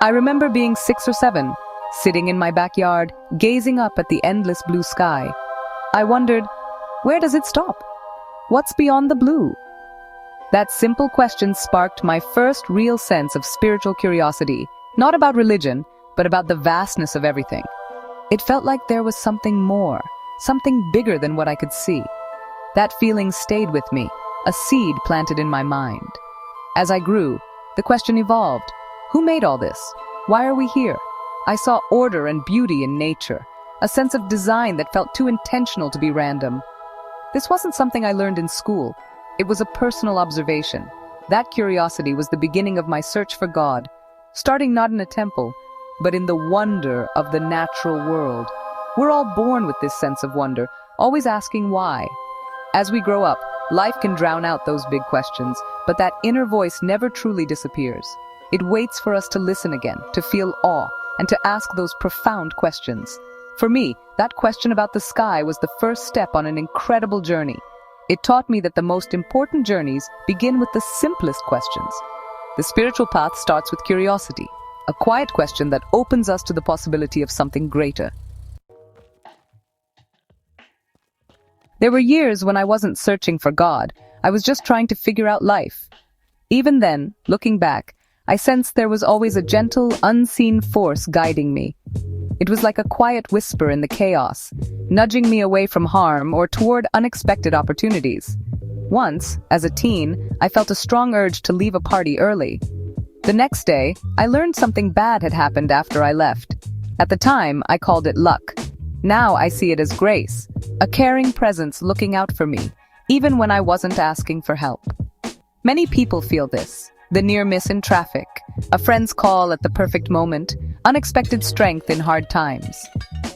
I remember being 6 or 7, sitting in my backyard, gazing up at the endless blue sky. I wondered, where does it stop? What's beyond the blue? That simple question sparked my first real sense of spiritual curiosity, not about religion, but about the vastness of everything. It felt like there was something more, something bigger than what I could see. That feeling stayed with me, a seed planted in my mind. As I grew, the question evolved. Who made all this? Why are we here? I saw order and beauty in nature, a sense of design that felt too intentional to be random. This wasn't something I learned in school. It was a personal observation. That curiosity was the beginning of my search for God, starting not in a temple, but in the wonder of the natural world. We're all born with this sense of wonder, always asking why. As we grow up, life can drown out those big questions, but that inner voice never truly disappears. It waits for us to listen again, to feel awe, and to ask those profound questions. For me, that question about the sky was the first step on an incredible journey. It taught me that the most important journeys begin with the simplest questions. The spiritual path starts with curiosity, a quiet question that opens us to the possibility of something greater. There were years when I wasn't searching for God. I was just trying to figure out life. Even then, looking back, I sensed there was always a gentle, unseen force guiding me. It was like a quiet whisper in the chaos, nudging me away from harm or toward unexpected opportunities. Once, as a teen, I felt a strong urge to leave a party early. The next day, I learned something bad had happened after I left. At the time, I called it luck. Now I see it as grace, a caring presence looking out for me, even when I wasn't asking for help. Many people feel this. The near miss in traffic, a friend's call at the perfect moment, unexpected strength in hard times.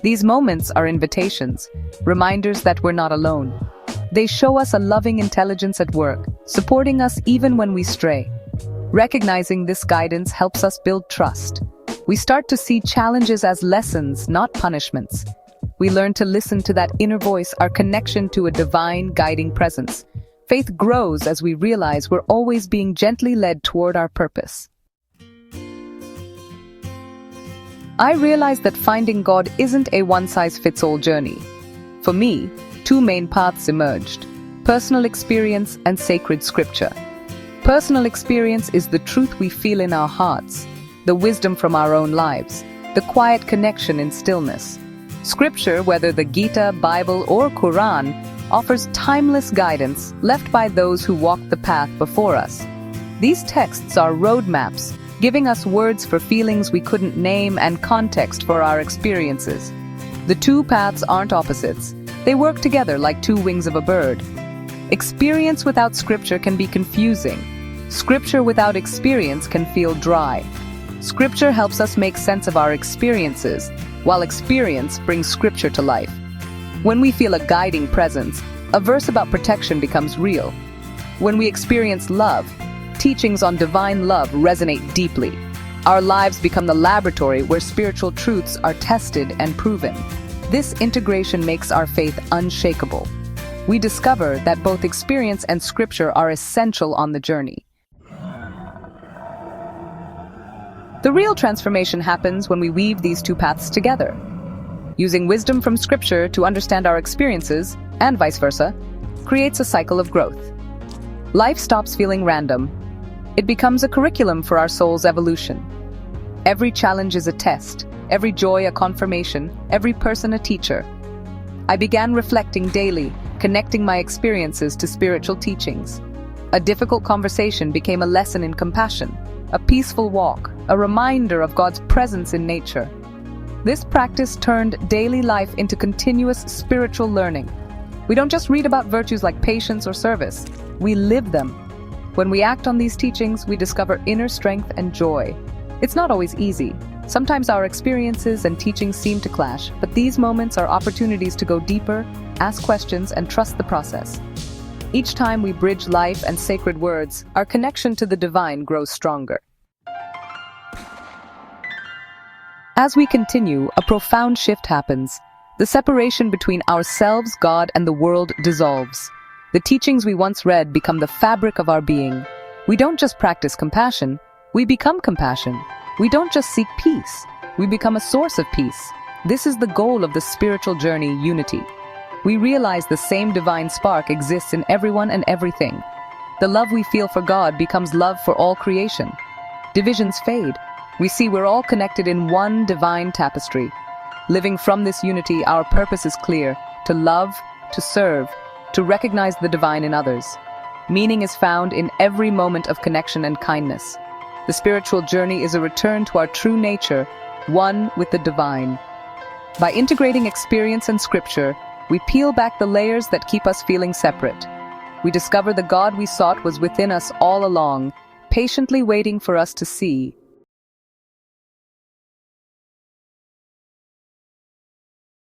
These moments are invitations, reminders that we're not alone. They show us a loving intelligence at work, supporting us even when we stray. Recognizing this guidance helps us build trust. We start to see challenges as lessons, not punishments. We learn to listen to that inner voice, our connection to a divine guiding presence. Faith grows as we realize we're always being gently led toward our purpose. I realized that finding God isn't a one-size-fits-all journey. For me, two main paths emerged: personal experience and sacred scripture. Personal experience is the truth we feel in our hearts, the wisdom from our own lives, the quiet connection in stillness. Scripture, whether the Gita, Bible, or Quran, offers timeless guidance left by those who walked the path before us. These texts are roadmaps, giving us words for feelings we couldn't name and context for our experiences. The two paths aren't opposites. They work together like two wings of a bird. Experience without scripture can be confusing. Scripture without experience can feel dry. Scripture helps us make sense of our experiences, while experience brings scripture to life. When we feel a guiding presence, a verse about protection becomes real. When we experience love, teachings on divine love resonate deeply. Our lives become the laboratory where spiritual truths are tested and proven. This integration makes our faith unshakable. We discover that both experience and scripture are essential on the journey. The real transformation happens when we weave these two paths together. Using wisdom from scripture to understand our experiences, and vice versa, creates a cycle of growth. Life stops feeling random. It becomes a curriculum for our soul's evolution. Every challenge is a test, every joy a confirmation, every person a teacher. I began reflecting daily, connecting my experiences to spiritual teachings. A difficult conversation became a lesson in compassion, a peaceful walk, a reminder of God's presence in nature. This practice turned daily life into continuous spiritual learning. We don't just read about virtues like patience or service, we live them. When we act on these teachings, we discover inner strength and joy. It's not always easy. Sometimes our experiences and teachings seem to clash, but these moments are opportunities to go deeper, ask questions, and trust the process. Each time we bridge life and sacred words, our connection to the divine grows stronger. As we continue, a profound shift happens. The separation between ourselves, God, and the world dissolves. The teachings we once read become the fabric of our being. We don't just practice compassion, we become compassion. We don't just seek peace, we become a source of peace. This is the goal of the spiritual journey, unity. We realize the same divine spark exists in everyone and everything. The love we feel for God becomes love for all creation. Divisions fade. We see we're all connected in one divine tapestry. Living from this unity, our purpose is clear: to love, to serve, to recognize the divine in others. Meaning is found in every moment of connection and kindness. The spiritual journey is a return to our true nature, one with the divine. By integrating experience and scripture, we peel back the layers that keep us feeling separate. We discover the God we sought was within us all along, patiently waiting for us to see.